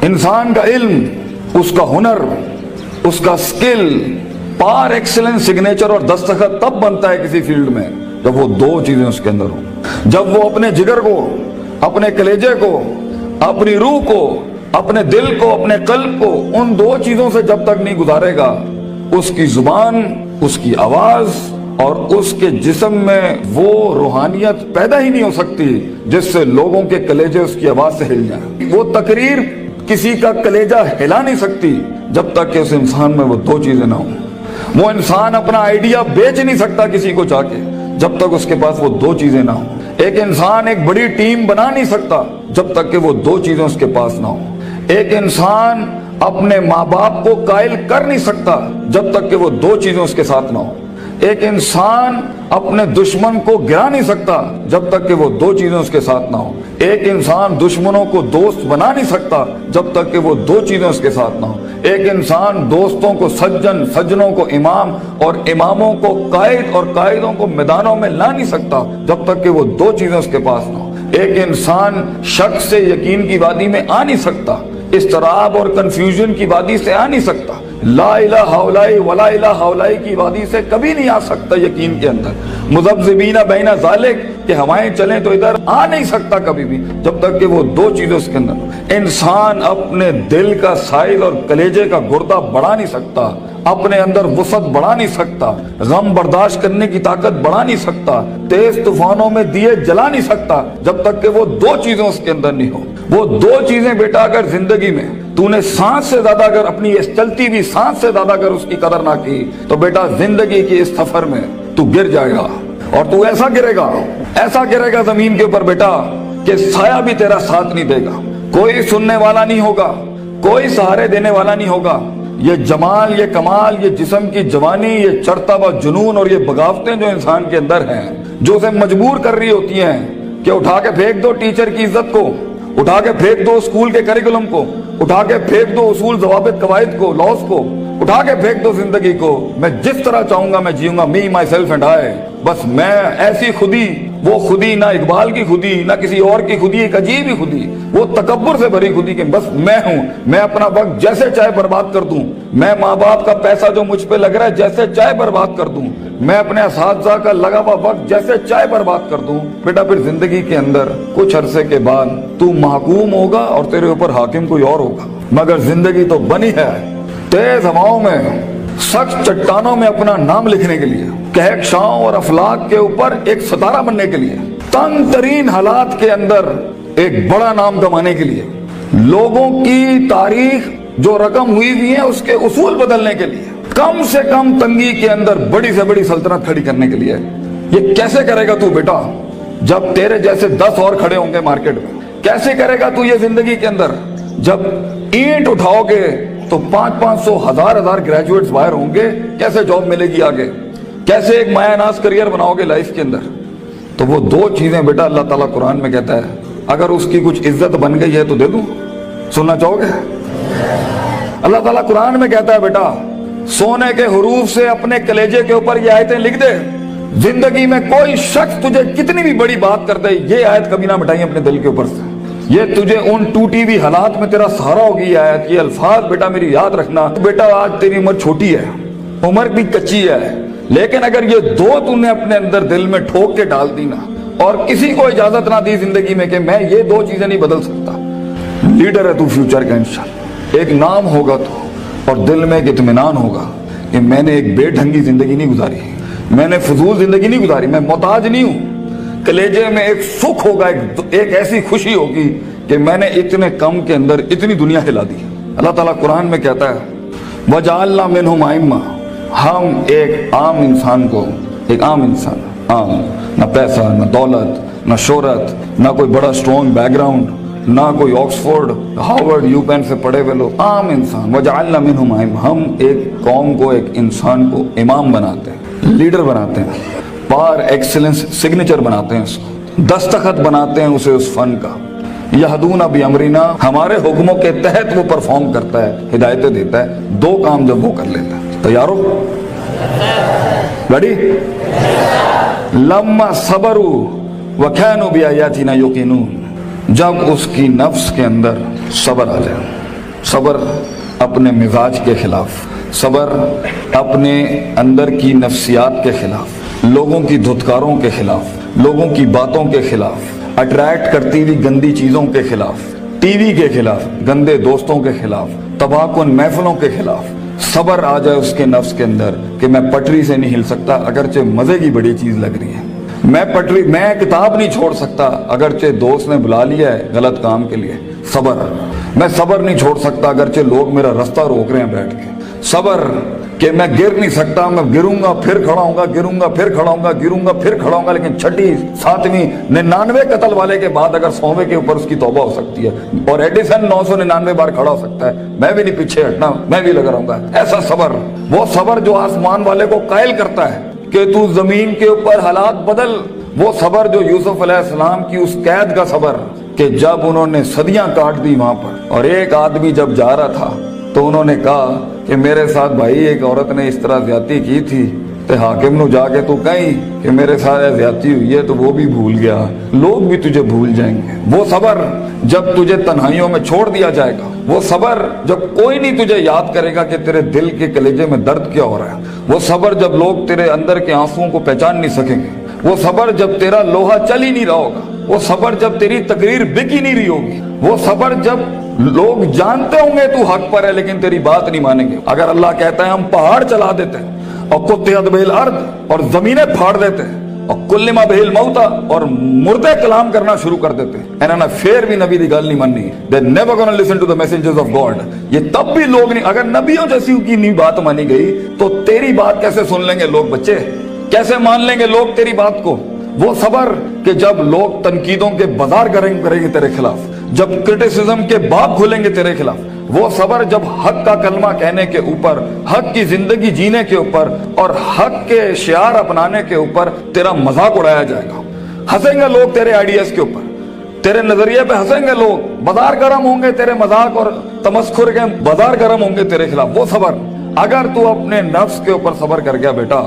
انسان کا علم، اس کا ہنر، اس کا سکل پار ایکسلنس سگنیچر اور دستخط تب بنتا ہے کسی فیلڈ میں جب وہ دو چیزیں اس کے اندر ہوں. جب وہ اپنے جگر کو، اپنے کلیجے کو، اپنی روح کو، اپنے دل کو، اپنے قلب کو ان دو چیزوں سے جب تک نہیں گزارے گا، اس کی زبان، اس کی آواز اور اس کے جسم میں وہ روحانیت پیدا ہی نہیں ہو سکتی جس سے لوگوں کے کلیجے اس کی آواز سے ہل جائیں. وہ تقریر کسی کا کلیجہ ہلا نہیں سکتی جب تک کہ اس انسان میں وہ دو چیزیں نہ ہوں. وہ انسان اپنا آئیڈیا بیچ نہیں سکتا کسی کو جا کے جب تک اس کے پاس وہ دو چیزیں نہ ہوں. ایک انسان ایک بڑی ٹیم بنا نہیں سکتا جب تک کہ وہ دو چیزیں اس کے پاس نہ ہوں. ایک انسان اپنے ماں باپ کو قائل کر نہیں سکتا جب تک کہ وہ دو چیزیں اس کے ساتھ نہ ہوں. ایک انسان اپنے دشمن کو گرا نہیں سکتا جب تک کہ وہ دو چیزیں اس کے ساتھ نہ ہوں. ایک انسان دشمنوں کو دوست بنا نہیں سکتا جب تک کہ وہ دو چیزیں اس کے ساتھ نہ ہوں. ایک انسان دوستوں کو سجن، سجنوں کو امام اور اماموں کو قائد اور قائدوں کو میدانوں میں لا نہیں سکتا جب تک کہ وہ دو چیزیں اس کے پاس نہ ہوں. ایک انسان شک سے یقین کی وادی میں آ نہیں سکتا، اضطراب اور کنفیوژن کی وادی سے آ نہیں سکتا، لا الہ ہؤلاء ولا الہ ہؤلاء کی وادی سے کبھی نہیں آ سکتا یقین کے اندر. مذبذبین بین ذالک کہ ہوائیں چلیں تو ادھر آ نہیں سکتا کبھی بھی جب تک کہ وہ دو چیزیں اس کے اندر. انسان اپنے دل کا سائز اور کلیجے کا گردہ بڑھا نہیں سکتا، اپنے اندر وسعت بڑھا نہیں سکتا، غم برداشت کرنے کی طاقت بڑھا نہیں سکتا، تیز طوفانوں میں دیے جلا نہیں سکتا جب تک کہ وہ دو چیزیں اس کے اندر نہیں ہو. وہ دو چیزیں بیٹا اگر زندگی میں تو نے سانس سے زیادہ اگر اپنی اس چلتی بھی سانس سے زیادہ اگر اس کی قدر نہ کی تو بیٹا زندگی کی اس سفر میں تو گر جائے گا. اور تو ایسا گرے گا زمین کے اوپر بیٹا کہ سایہ بھی تیرا ساتھ نہیں دے گا، کوئی سننے والا نہیں ہوگا، کوئی سہارے دینے والا نہیں ہوگا. یہ جمال، یہ کمال، یہ جسم کی جوانی، یہ چڑھتا ہوا جنون اور یہ بغاوتیں جو انسان کے اندر ہیں جو اسے مجبور کر رہی ہوتی ہیں کہ اٹھا کے پھینک دو ٹیچر کی عزت کو، اٹھا کے پھینک دو اسکول کے کریکولم کو، اٹھا کے پھینک دو اصول ضوابط قواعد کو، لاز کو، اٹھا کے پھینک دو زندگی کو. میں جس طرح چاہوں گا میں جیوں گا، می مائی سیلف اینڈ آئی. بس میں ایسی خودی، وہ خودی نہ اقبال کی خودی نہ کسی اور کی خودی، ایک عجیب ہی خودی، وہ تکبر سے بھری خودی کہ بس میں ہوں، میں اپنا وقت جیسے چاہے برباد کر دوں، میں ماں باپ کا پیسہ جو مجھ پہ لگ رہا ہے جیسے چاہے برباد کر دوں، میں اپنے اساتذہ کا لگا ہوا وقت جیسے چاہے برباد کر دوں. بیٹا پھر زندگی کے اندر کچھ عرصے کے بعد تو محکوم ہوگا اور تیرے اوپر حاکم کوئی اور ہوگا. مگر زندگی تو بنی ہے تیز ہواؤں میں، سخت چٹانوں میں اپنا نام لکھنے کے لیے، کہکشاؤں اور افلاک کے اوپر ایک ستارہ بننے کے لیے، تنگ ترین حالات کے اندر ایک بڑا نام کمانے کے لیے، لوگوں کی تاریخ جو رقم ہوئی بھی ہے اس کے اصول بدلنے کے لیے، کم سے کم تنگی کے اندر بڑی سے بڑی سلطنت کھڑی کرنے کے لیے. یہ کیسے کرے گا تو بیٹا جب تیرے جیسے 10 اور کھڑے ہوں گے مارکیٹ میں؟ کیسے کرے گا تو یہ زندگی کے اندر جب اینٹ اٹھاؤ گے تو 500 1000 گریجویٹس باہر ہوں گے؟ کیسے جاب ملے گی آگے؟ کیسے ایک مایہ ناز کریئر بناؤ گے لائف کے اندر؟ تو وہ دو چیزیں بیٹا اللہ تعالیٰ قرآن میں کہتا ہے اگر اس کی کچھ عزت بن گئی ہے تو دے دوں. سننا چاہو گے؟ اللہ تعالیٰ قرآن میں کہتا ہے بیٹا سونے کے حروف سے اپنے کلیجے کے اوپر یہ آیتیں لکھ دے، زندگی میں کوئی شخص تجھے کتنی بھی بڑی بات کر دے یہ آیت کبھی نہ مٹائیں اپنے دل کے اوپر سے. یہ تجھے ان ٹوٹی ہوئی حالات میں تیرا سہارا ہوگی یہ آیت. یہ الفاظ بیٹا میری یاد رکھنا. بیٹا آج تیری عمر چھوٹی ہے، عمر بھی کچی ہے، لیکن اگر یہ دو تو نے اپنے اندر دل میں ٹھوک کے ڈال دی نا اور کسی کو اجازت نہ دی زندگی میں کہ میں یہ دو چیزیں نہیں بدل سکتا، لیڈر ہے تو فیوچر کا انشاءاللہ. ایک نام ہوگا تو اور دل میں ایک اطمینان ہوگا کہ میں نے ایک بے ڈھنگی زندگی نہیں گزاری، میں نے فضول زندگی نہیں گزاری، میں محتاج نہیں ہوں. کلیجے میں ایک سکھ ہوگا، ایک ایسی خوشی ہوگی کہ میں نے اتنے کم کے اندر اتنی دنیا ہلا دی. اللہ تعالیٰ قرآن میں کہتا ہے وَجَعَلْنَا مِنْهُمْ أَئِمَّةً، ہم ایک عام انسان کو، ایک عام انسان، عام، نہ پیسہ نہ دولت نہ شہرت نہ کوئی بڑا اسٹرانگ بیک گراؤنڈ نہ کوئی آکسفورڈ ہارورڈ یو پین سے پڑھے ہوئے لوگ، عام انسان. وَجَعَلْنَا مِنْهُمْ أَئِمَّةً، ہم ایک قوم کو، ایک انسان کو امام بناتے ہیں، لیڈر بناتے ہیں، پار ایکسلنس سگنیچر بناتے ہیں، اس کو دستخط بناتے ہیں اسے اس فن کا. یہدون بامرنا، ہمارے حکموں کے تحت وہ پرفارم کرتا ہے، ہدایتیں دیتا ہے. دو کام جب وہ کر لیتا ہے، تیار ہو؟ ریڈی؟ لما صبروا، वकानु बिआयातिना युकिनून, जब उसकी नफ्स के अंदर सब्र आ जाए, सब्र अपने मिजाज के खिलाफ, सब्र अपने अंदर की नफ्सियात के खिलाफ, लोगों की धुतकारों के खिलाफ, लोगों की बातों के खिलाफ, अट्रैक्ट करती हुई गंदी चीजों के खिलाफ, टीवी के खिलाफ, गंदे दोस्तों के खिलाफ, तबाहकुन महफिलों के खिलाफ सब्र आ जाए उसके नफ्स के अंदर कि मैं पटरी से नहीं हिल सकता अगरचे मजे की बड़ी चीज लग रही है, मैं किताब नहीं छोड़ सकता अगरचे दोस्त ने बुला लिया है गलत काम के लिए, सब्र, मैं सब्र नहीं छोड़ सकता अगरचे लोग मेरा रास्ता रोक रहे हैं बैठ के, सब्र कि मैं गिर नहीं सकता, मैं गिरूंगा फिर खड़ा होऊंगा, गिरूंगा फिर खड़ा होऊंगा, गिरूंगा फिर खड़ा होऊंगा, लेकिन छठी 7वीं 99 कत्ल वाले के बाद अगर 100वें के ऊपर उसकी तौबा हो सकती है, और एडिसन 999 बार खड़ा हो सकता है, मैं भी नहीं पीछे हटना, मैं भी लगा रहूंगा। ऐसा सब्र, वो सब्र जो आसमान वाले को कायल करता है कि तू जमीन के ऊपर हालात बदल, वो सब्र जो यूसुफ अलैहिस्सलाम की उस कैद का सब्र कि जब उन्होंने सदियां काट दी वहां पर, और एक आदमी जब जा रहा था तो उन्होंने कहा कि मेरे साथ भाई एक औरत ने इस तरह ज्यादती की थी, ते हाकिम नु जाके तू कहीं कि मेरे साथ ज्यादती हुई है, तो वो भी भूल गया, लोग भी तुझे भूल जाएंगे। वो सब्र जब तुझे तन्हाइयों में छोड़ दिया जाएगा, वो सब्र जब कोई नहीं तुझे याद करेगा कि तेरे दिल के कलेजे में दर्द क्या हो रहा है, वो सब्र जब लोग तेरे अंदर के आंसुओं को पहचान नहीं सकेंगे, वो सब्र जब तेरा लोहा चल ही नहीं रहा होगा, वो सब्र जब तेरी तकरीर बिक ही नहीं रही होगी, वो सब्र जब लोग जानते होंगे तू हक पर है लेकिन तेरी बात नहीं मानेंगे। अगर अल्लाह कहता है हम पहाड़ चला देते हैं और कुत्तेहद बिल अर्द, और जमीनें फाड़ देते हैं और कुल्लिमा बिल मौता, और मुर्दे कलाम करना शुरू कर देते हैं, इन्होंने फिर भी नबी की गल नहीं माननी, they never gonna listen to the messages of God. ये तब भी लोग नहीं, अगर नबियों जैसी की नहीं बात मानी गई तो तेरी बात कैसे सुन लेंगे लोग, बच्चे कैसे मान लेंगे लोग तेरी बात को। वो सब्र कि जब लोग तनकीदों के बाजार करेंगे तेरे खिलाफ, जब क्रिटिसिज्म के बाब खुलेंगे तेरे खिलाफ, वो सब्र जब हक का कलमा कहने के ऊपर, हक की जिंदगी जीने के ऊपर और हक के शियार अपनाने के ऊपर तेरा मजाक उड़ाया जाएगा, हंसेंगे लोग तेरे आइडियाज के ऊपर, तेरे नजरिए पे हंसेंगे लोग, बाजार गर्म होंगे तेरे मजाक और तमस्खुर के बाजार गर्म होंगे तेरे खिलाफ। वो सब्र, अगर तू अपने नफ्स के ऊपर सब्र कर गया बेटा,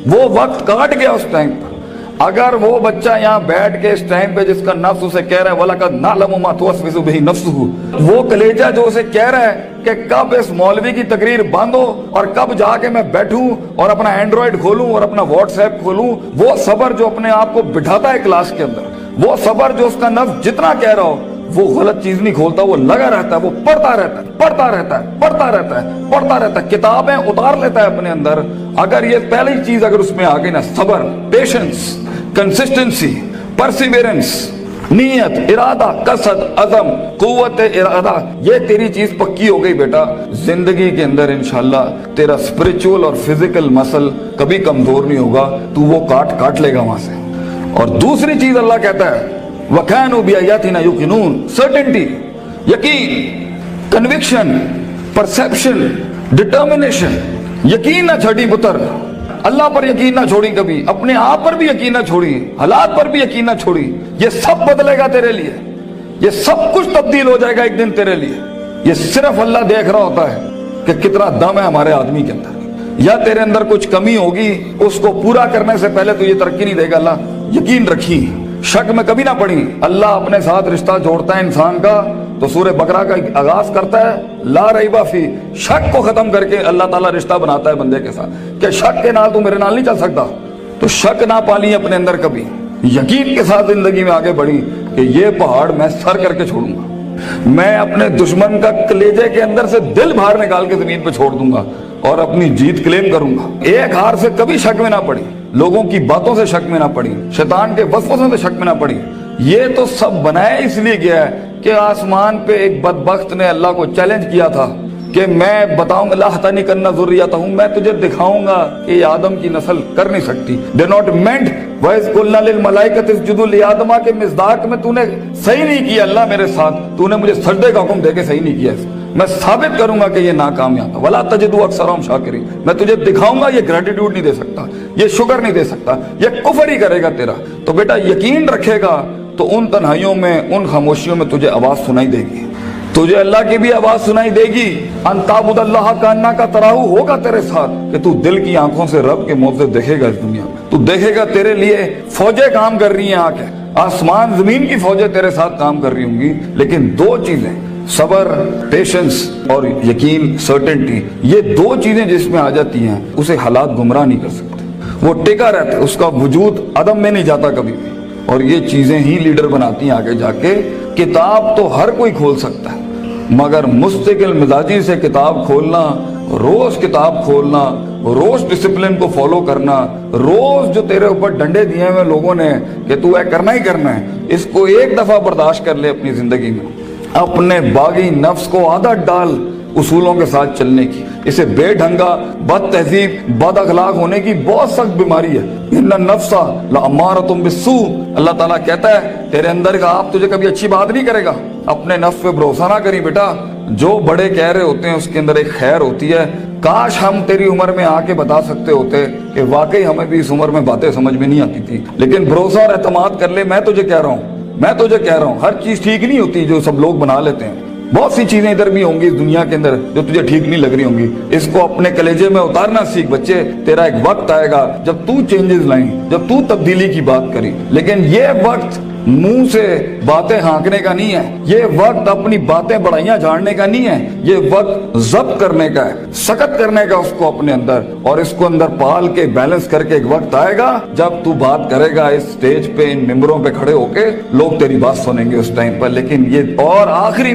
वो वक्त काट गया उस टाइम पर, अगर वो बच्चा यहाँ बैठ के इस टाइम पे जिसका नफ्स उसे कह रहा है वलकद नालमु मा तुवस्विसु बिही नफ्सुहु, वो कलेजा जो उसे कह रहा है कि कब इस मौलवी की तकरीर बंद हो और कब जाके मैं बैठूं और अपना एंड्रॉइड खोलूं और अपना व्हाट्सएप खोलूं, वो सब्र जो अपने आप को बिठाता है क्लास के अंदर, वो सब्र जो उसका नफ्स जितना कह रहा हो वो गलत चीज नहीं खोलता, वो लगा रहता है, वो पढ़ता रहता है, पढ़ता रहता है, पढ़ता रहता है, पढ़ता रहता है, किताबें उतार लेता है अपने अंदर। अगर ये पहली चीज अगर उसमें आ गई ना, सब्र, पेशेंस, कंसिस्टेंसी, परसिवियरेंस, नीयत, इरादा, कसद, अज़म, कुव्वत इरादा, ये तेरी चीज पक्की हो गई बेटा, जिंदगी के अंदर इंशाल्लाह तेरा स्पिरिचुअल और फिजिकल मसल कभी कमजोर नहीं होगा, तू वो काट लेगा वहां से। और दूसरी चीज अल्लाह कहता है वकानु बिआयातिना युकिनून, सर्टेनिटी, यकीन, कन्विक्शन, परसेप्शन, डिटर्मिनेशन, यकीन ना छड़ी पुत्र, अल्लाह पर यकीन ना छोड़ी कभी, अपने आप पर भी यकीन ना छोड़ी, हालात पर भी यकीन ना छोड़ी, ये सब बदलेगा तेरे लिए, ये सब कुछ तब्दील हो जाएगा एक दिन तेरे लिए। ये सिर्फ अल्लाह देख रहा होता है कि कितना दम है हमारे आदमी के अंदर, या तेरे अंदर कुछ कमी होगी, उसको पूरा करने से पहले तो ये तरक्की नहीं देगा अल्लाह, यकीन रखी, शक में कभी ना पड़ी। अल्लाह अपने साथ रिश्ता जोड़ता है इंसान का तो सूरह बकरा का आगाज करता है ला रईबा फी, शक को खत्म करके अल्लाह ताला रिश्ता बनाता है बंदे के साथ कि शक के नाल तू मेरे नाल नहीं चल सकता, तो शक ना पाली अपने अंदर कभी, यकीन के साथ जिंदगी में आगे बढ़ी कि ये पहाड़ मैं सर करके छोड़ूंगा, मैं अपने दुश्मन का कलेजे के अंदर से दिल बाहर निकाल के जमीन पे छोड़ दूंगा और अपनी जीत क्लेम करूंगा। एक हार से कभी शक में ना पड़ी, लोगों की बातों से शक में ना पड़ी, शैतान के वसवसों से शक में ना पड़ी। ये तो सब बनाया इसलिए गया है कि आसमान पे एक बदबख्त ने अल्लाह को चैलेंज किया था कि मैं बताऊंगा लाहतानी करना ज़ुर्रियतहु हूं, मैं तुझे दिखाऊंगा कि आदम की नस्ल कर नहीं सकती। दे नॉट मेंट वइज़ कुल्ना लिल मलाइकति इसजुदू लि आदम के मिज़दाक में तूने सही नहीं किया अल्लाह मेरे साथ, तूने मुझे सजदे का हुक्म देके सही नहीं किया, मैं साबित करूंगा कि ये नाकामयाब है। वला तजिदु अक्सरहुम शाकिरीन, मैं तुझे दिखाऊंगा ये ग्रेटिट्यूड नहीं दे सकता, ये शुक्र नहीं दे सकता, ये कुफ्र ही करेगा तेरा। तो बेटा यकीन रखेगा तो उन तन्हाइयों में, उन खामोशियों में तुझे आवाज सुनाई देगी, तुझे अल्लाह की भी आवाज सुनाई देगी। अंताबुदल्लाह कान्ना का तराहू होगा तेरे साथ कि तू दिल की आंखों से रब के मौजूद देखेगा इस दुनिया में, तू देखेगा तेरे लिए फौजें काम कर रही हैं आके, आसमान जमीन की फौजें तेरे साथ काम कर रही होंगी, लेकिन दो चीजें, सबर, पेशेंस और यकीन, सर्टेनिटी, ये दो चीजें जिसमें आ जाती हैं उसे हालात गुमराह नहीं कर सकते। वो टिका रहता है, उसका वजूद अदम में नहीं जाता कभी भी, और ये चीजें ही लीडर बनाती हैं आगे जाके। किताब तो हर कोई खोल सकता है, मगर मुस्तकिल मिजाजी से किताब खोलना, रोज किताब खोलना, रोज डिसिप्लिन को फॉलो करना, रोज जो तेरे ऊपर डंडे दिए हुए लोगों ने कि तू है करना ही करना है, इसको एक दफा बर्दाश्त कर ले अपनी जिंदगी में। अपने बागी नफ्स को आदत डाल उसूलों के साथ चलने की। इसे बेढंगा, बद तहजीब, बद अखलाक होने की बहुत सख्त बीमारी है। इन्ना नफ्सा लअम्मारतुम बिस्सू, अल्लाह ताला कहता है तेरे अंदर का आप तुझे कभी अच्छी बात नहीं करेगा। अपने नफ्स पे भरोसा ना करी बेटा, जो बड़े कह रहे होते हैं उसके अंदर एक खैर होती है। काश हम तेरी उम्र में आके बता सकते होते कि वाकई हमें भी इस उम्र में बातें समझ में नहीं आती थी। लेकिन भरोसा और एतमाद कर ले, मैं तुझे कह रहा हूँ हर चीज ठीक नहीं होती जो सब लोग बना लेते हैं। बहुत सी चीजें इधर भी होंगी इस दुनिया के अंदर जो तुझे ठीक नहीं लग रही होंगी। इसको अपने कलेजे में उतारना सीख बच्चे। तेरा एक वक्त आएगा जब तू चेंजेस लाई, जब तू तब्दीली की बात करी। लेकिन ये वक्त मुंह से बातें हाँकने का नहीं है, ये वक्त अपनी बातें बढ़ाइयां झाड़ने का नहीं है, ये वक्त जब्त करने का है, सख्त करने का उसको अपने अंदर, और इसको अंदर पाल के बैलेंस करके एक वक्त आएगा जब तू बात करेगा इस स्टेज पे, इन मिंबरों पे खड़े होके, लोग तेरी बात सुनेंगे उस टाइम पर। लेकिन ये और आखिरी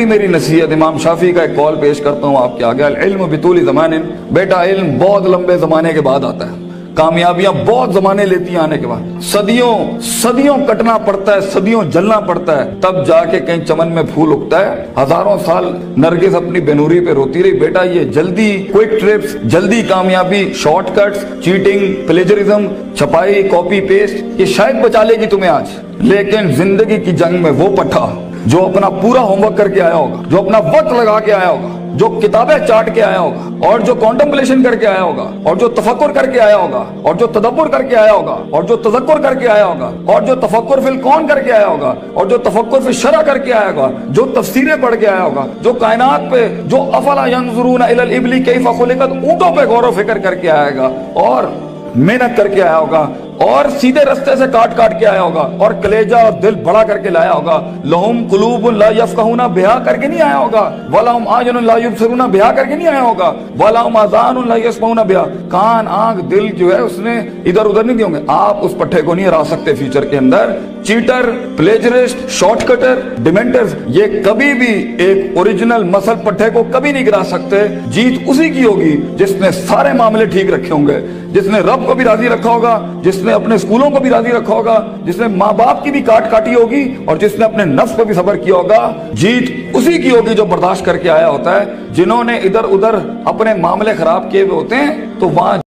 मेरी नसीहत इमाम शाफी का एक कॉल पेश करता हूँ आपके आगे। इल्म बितूली ज़मानिन, बेटा इल्म बहुत लंबे जमाने के बाद आता है, कामयाबियां बहुत जमाने लेती हैं आने के बाद। सदियों कटना पड़ता है, सदियों जलना पड़ता है, तब जाके कहीं चमन में फूल उगता है। हजारों साल नरगिस अपनी बेनूरी पे रोती रही, बेटा ये जल्दी क्विक ट्रिप्स, जल्दी कामयाबी, शॉर्टकट्स, चीटिंग, प्लेजरिज्म, छपाई, कॉपी पेस्ट, ये शायद बचा लेगी तुम्हें आज। लेकिन जिंदगी की जंग में वो पट्टा जो अपना पूरा होमवर्क करके आया होगा, जो अपना वक्त लगा के आया होगा, जो किताबें चाट के आया होगा, और जो कॉन्टेम्पलेशन करके आया होगा, और जो तफक्कुर करके आया होगा, और जो तदब्बुर करके आया होगा, और जो तज़क्कुर करके आया होगा, और जो तफक्कुर फिल कौन करके आया होगा, और जो तफक्कुर फिल शरअ करके आया होगा, जो तफसीरें पढ़ के आया होगा, जो कायनात पे, जो अफला यंजुरूना इलल इबली कैफ़ खुलिकत, ऊंटों पे गौर व फिक्र करके आएगा, और मेहनत करके आया होगा, और सीधे रास्ते से काट के आया होगा, और कलेजा और दिल बड़ा करके लाया होगा। लहुम कुलूबुन ला यफ़क़हूना बिहा करके नहीं आया होगा, वलहुम आयुनुन ला युबसिरूना बिहा करके नहीं आया होगा, वलहुम आज़ानुन ला यस्मऊना बिहा, कान, आंख, दिल जो है उसने इधर उधर नहीं दिए होंगे। आप उस पट्टे को नहीं हरा सकते फ्यूचर के अंदर। चीटर, प्लेजरिस्ट, शॉर्टकटर, डिमेंटर्स, ये कभी भी एक ओरिजिनल मसल पट्टे को कभी नहीं गिरा सकते। जीत उसी की होगी जिसने सारे मामले ठीक रखे होंगे, जिसने रब को भी राजी रखा होगा, जिसने अपने स्कूलों को भी राजी रखा होगा, जिसने माँ बाप की भी काटी होगी, और जिसने अपने नफ्स पर भी सब्र किया होगा। जीत उसी की होगी जो बर्दाश्त करके आया होता है। जिन्होंने इधर उधर अपने मामले खराब किए हुए होते हैं तो वहां